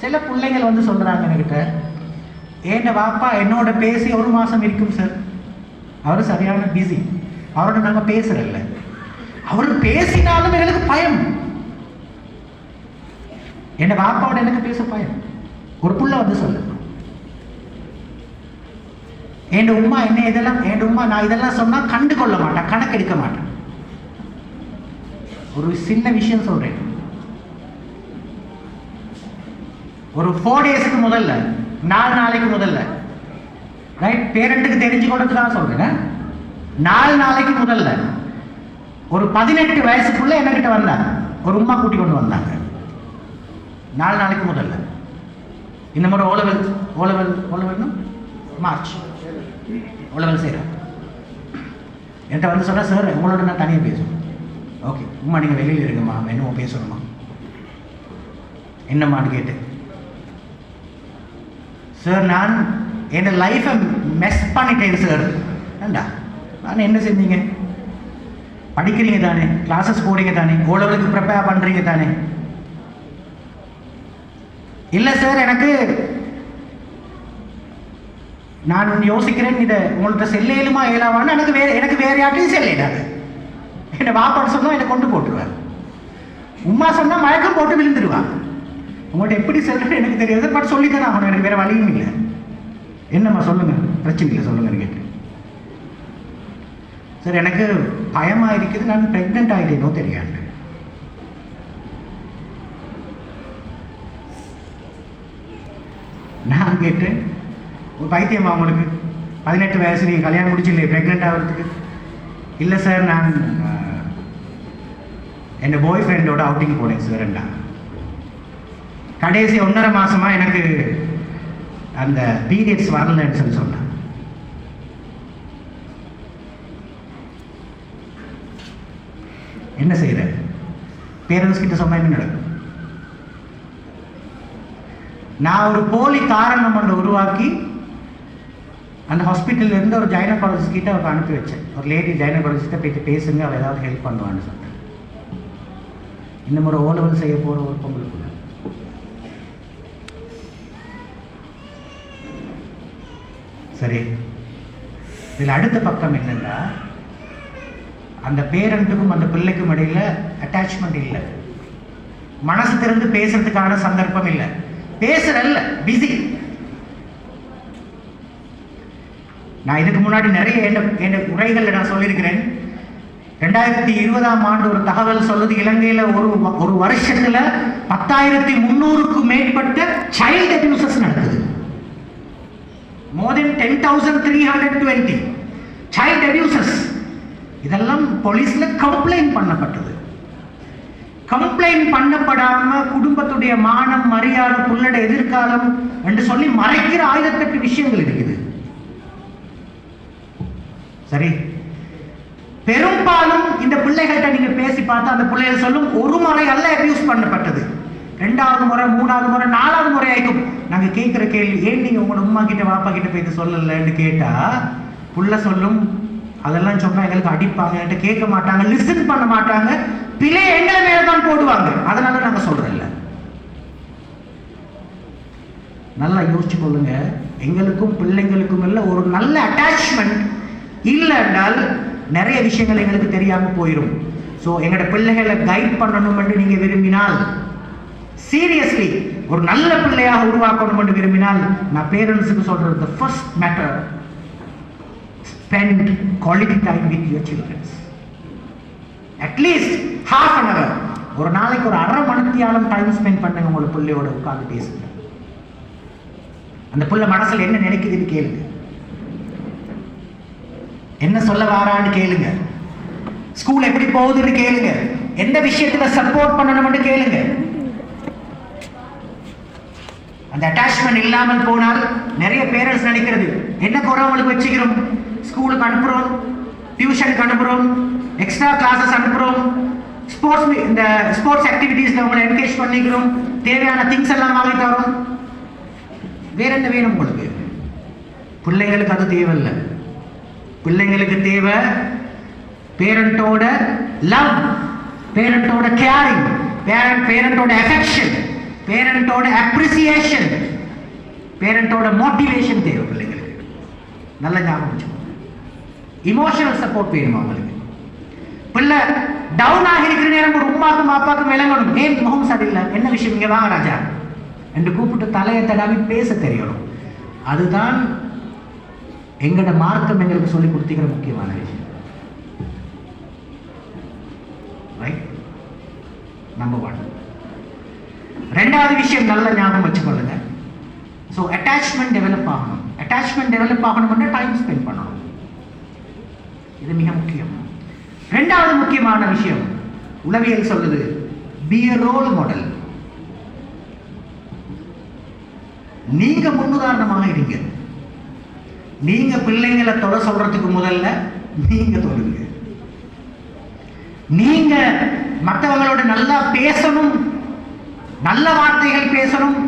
சில பிள்ளைங்கள் வந்து சொல்கிறாங்க என்கிட்ட, ஏன் வாப்பா என்னோட பேசி 1 மாதம் இருக்கும் சார், அவர் சரியான பிஸி, அவரோட நாங்கள் பேசுகிறல்ல, அவர் பேசினாலும் எங்களுக்கு பயம். என் வாப்பாவோட எனக்கு பேச பயம். ஒரு புள்ள வந்து சொல்லு, என் உமா என்ன இதெல்லாம், என் உமா நான் இதெல்லாம் சொன்னால் கண்டு கொள்ள மாட்டேன், கணக்கெடுக்க மாட்டேன். ஒரு சின்ன விஷயம் சொல்றேன். ஒரு 4 டேஸ்க்கு முதல்ல, 4 நாளைக்கு முதல்ல, ரைட், பேரண்ட்டுக்கு தெரிஞ்சு கொடுத்துதான் சொல்றேன். 4 நாளைக்கு முதல்ல ஒரு 18 வயசுக்குள்ள என்கிட்ட வந்தாங்க, ஒரு உமா கூட்டி கொண்டு வந்தாங்க. 4 நாளைக்கு முதல்ல. இந்த முறை ஓலவல் மார்ச் ஓலவல் செய்கிறேன். என்கிட்ட வந்து சொன்னா, சார் உங்களோட நான் தனியாக பேசுவேன். ஓகே உமா நீங்கள் வெளியில் இருங்கம்மா, என்னமோ பேசணுமா, என்னம்மான்னு கேட்டேன். சார் நான் என் லைஃப்பை மெஸ் பண்ணிட்டேன் சார். ஏண்டா நான் என்ன செஞ்சீங்க? படிக்கிறீங்க தானே, கிளாஸஸ் போறீங்க தானே, ஓலவலுக்கு ப்ரிப்பேர் பண்ணுறீங்க தானே. இல்லை சார் எனக்கு நான் யோசிக்கிறேன், இதை உங்கள்கிட்ட செல்லையிலுமா ஏலாவான்னு எனக்கு வேற யார்ட்டையும் செல்லிடாது. என்னை வாப்பாடு சொன்னால் என்னை கொண்டு போட்டுருவார், உமா சொன்னால் மயக்கம் போட்டு விழுந்துருவான். உங்கள்கிட்ட எப்படி சொல்கிறேன்னு எனக்கு தெரியாது, பட் சொல்லித்தானே ஆகணும், எனக்கு வேறு வழியும் இல்லை. என்னம்மா சொல்லுங்கள், பிரச்சனை இல்லை சொல்லுங்கன்னு கேட்டேன். சார் எனக்கு பயமாக இருக்குது, நான் ப்ரெக்னென்ட் ஆகிட்டேனோ தெரியாது. நான் கேட்டேன், ஒரு பைத்தியமா உங்களுக்கு, 18 வயசு, நீங்கள் கல்யாணம் முடிச்சு இல்லை ப்ரெக்னென்ட் ஆகிறதுக்கு? இல்லை சார் நான் என் பாய் ஃப்ரெண்டோட அவுட்டிங் போனேன் சார். கடைசி 1.5 மாசமா எனக்கு அந்த பீரியட்ஸ் வரலன்னு சொல்லி சொன்னேன். என்ன செய்யற? பேரண்ட்ஸ் கிட்ட சொன்னா என்ன நடக்கும்? நான் ஒரு போலி காரணம் ஒன்று உருவாக்கி அந்த ஹாஸ்பிட்டல்ல இருந்து ஒரு கைனகாலஜிஸ்ட் கிட்ட அவருக்கு அனுப்பி வச்சேன். ஒரு லேடி கைனகாலஜிஸ்ட்டை போயிட்டு பேசுங்க, அவள் ஏதாவது ஹெல்ப் பண்ணுவான்னு சொன்னேன். இந்த முறை ஓலவல் செய்ய போகிற ஒரு பொங்கலுக்குள்ள சரி. இதில் அடுத்த பக்கம் என்னன்னா, அந்த பேரண்ட்டுக்கும் அந்த பிள்ளைக்கும் இடையில அட்டாச்மெண்ட் இல்லை, மனசு திறந்து பேசுறதுக்கான சந்தர்ப்பம் இல்லை, பேசுறல்ல, பிஸி. நான் இதுக்கு முன்னாடி நிறைய என் உரைகளில் நான் சொல்லியிருக்கிறேன். 2020ஆம் ஆண்டு ஒரு தகவல் சொல்லுது, இலங்கையில் ஒரு வருஷத்துல 10,300க்கும் மேற்பட்ட சைல்டு அபியூசஸ் நடக்குது. more than 10,320 child abuses. இதெல்லாம் போலீஸ்ல கம்ப்ளைண்ட் பண்ணப்பட்டது. கம்ப்ளைண்ட் பண்ணப்படாம குடும்பத்துடைய மானம், மரியாதை, புள்ளட எதிர்காலம் என்று சொல்லி மறைக்கிற 1008 விஷயங்கள் இருக்குது. சரி, பெரும்பாலும் இந்த பிள்ளைகள்கிட்ட நீங்க பேசி பார்த்தா அந்த பிள்ளைகள் சொல்லும், ஒரு முறை அல்ல அபியூஸ் பண்ணப்பட்டது, 2வது முறை, 3வது முறை, 4வது முறை ஆயிக்கும். நாங்க கேட்கிற கேள்வி, ஏன் நீங்க உங்களோட உமா கிட்ட வாப்பா கிட்ட போய் சொல்லலன்னு கேட்டா புள்ள சொல்லும், அதெல்லாம் சொன்னா எங்களுக்கு அடிப்பாங்க, கேட்க மாட்டாங்க, லிசன் பண்ண மாட்டாங்க, பிள்ளை எங்களை மேலதான் போடுவாங்க, அதனால நாங்க சொல்றோம்ல. நல்லா யோசிச்சு கொள்ளுங்க, எங்களுக்கும் பிள்ளைங்களுக்கும் இல்ல ஒரு நல்ல அட்டாச்மெண்ட் இல்லை என்றால் நிறைய விஷயங்கள் எங்களுக்கு தெரியாம போயிடும். ஸோ எங்களோட பிள்ளைகளை கைட் பண்ணணும் என்று நீங்க விரும்பினால், சீரியஸ்லி ஒரு நல்ல பிள்ளையாக உருவாக்கணும் என்று விரும்பினால், நான் பேரண்ட்ஸுக்கு சொல்றது, the first matter, spend quality time with your children. At least half an hour, ஒரு நாளைக்கு ஒரு 1/2 மணித்தியாலம் டைம் ஸ்பெண்ட் பண்ணுங்க உங்களோட பிள்ளையோட உட்கார்ந்து பேசுங்க. அந்த பிள்ளை மனசுல என்ன நினைக்குதுன்னு கேளுங்க, என்ன சொல்ல வாரான்னு கேளுங்க, ஸ்கூல் எப்படி போகுதுன்னு கேளுங்க, எந்த விஷயத்துல சப்போர்ட் பண்ணணும்னு கேளுங்க. அந்த அட்டாச்மெண்ட் இல்லாமல் போனால் நிறைய பேரண்ட்ஸ் நினைக்கிறது, என்ன குறை அவங்களுக்கு வச்சுக்கிறோம், ஸ்கூலுக்கு அனுப்புறோம், டியூஷனுக்கு அனுப்புறோம், எக்ஸ்ட்ரா கிளாஸஸ் அனுப்புறோம், இந்த ஸ்போர்ட்ஸ் ஆக்டிவிட்டீஸ்ல உங்களை என்கரேஜ் பண்ணிக்கிறோம், தேவையான திங்ஸ் எல்லாம் வாங்கி தரோம். வேற என்ன வேணும் உங்களுக்கு? பிள்ளைங்களுக்கு அது தேவையில்லை. பிள்ளைங்களுக்கு தேவை பேரண்டோட லவ், பேரண்டோட கேரிங், பேரண்டோட அஃபெக்ஷன், பேரண்டோட அப்ரிசியேஷன், பேரண்டோட மோட்டிவேஷன் தேவை பிள்ளைங்களுக்கு. நல்ல ஞாபகம் வச்சுக்கோங்க. இமோஷனல் சப்போர்ட் வேணும் அவங்களுக்கு. பிள்ளை டவுன் ஆகி இருக்கிற நேரம் ஒரு உமாக்கும் அப்பாக்கும் விளங்கணும். ஏன் முகம் சரியில்லை, என்ன விஷயம், இங்க வாங்க ராஜா என்று கூப்பிட்டு தலையை தடாவி பேச தெரியணும். அதுதான் எங்களோட மார்க்கம் எங்களுக்கு சொல்லி கொடுத்திக்கிற முக்கியமான விஷயம். Right, number 1. ரெண்டாவது விஷயம் நல்ல ஞாபகம் வச்சுக்கொள்ளுங்க. ஸோ அட்டாச்மெண்ட் டெவலப் ஆகணும். அட்டாச்மெண்ட் டெவலப் ஆகணும்னா டைம் ஸ்பெண்ட் பண்ணணும். இது மிக முக்கியம். ரெண்டாவது முக்கியமான விஷயம் உளவியல் சொல்லுது, பி a ரோல் மாடல். நீங்க முன்னுதாரணமாக இருங்க. நீங்க பிள்ளைங்களை தொட சொல்றதுக்கு முதல்ல நீங்க தொடுங்க. நீங்க மற்றவங்களோட நல்லா பேசணும், நல்ல வார்த்தைகள் பேசணும்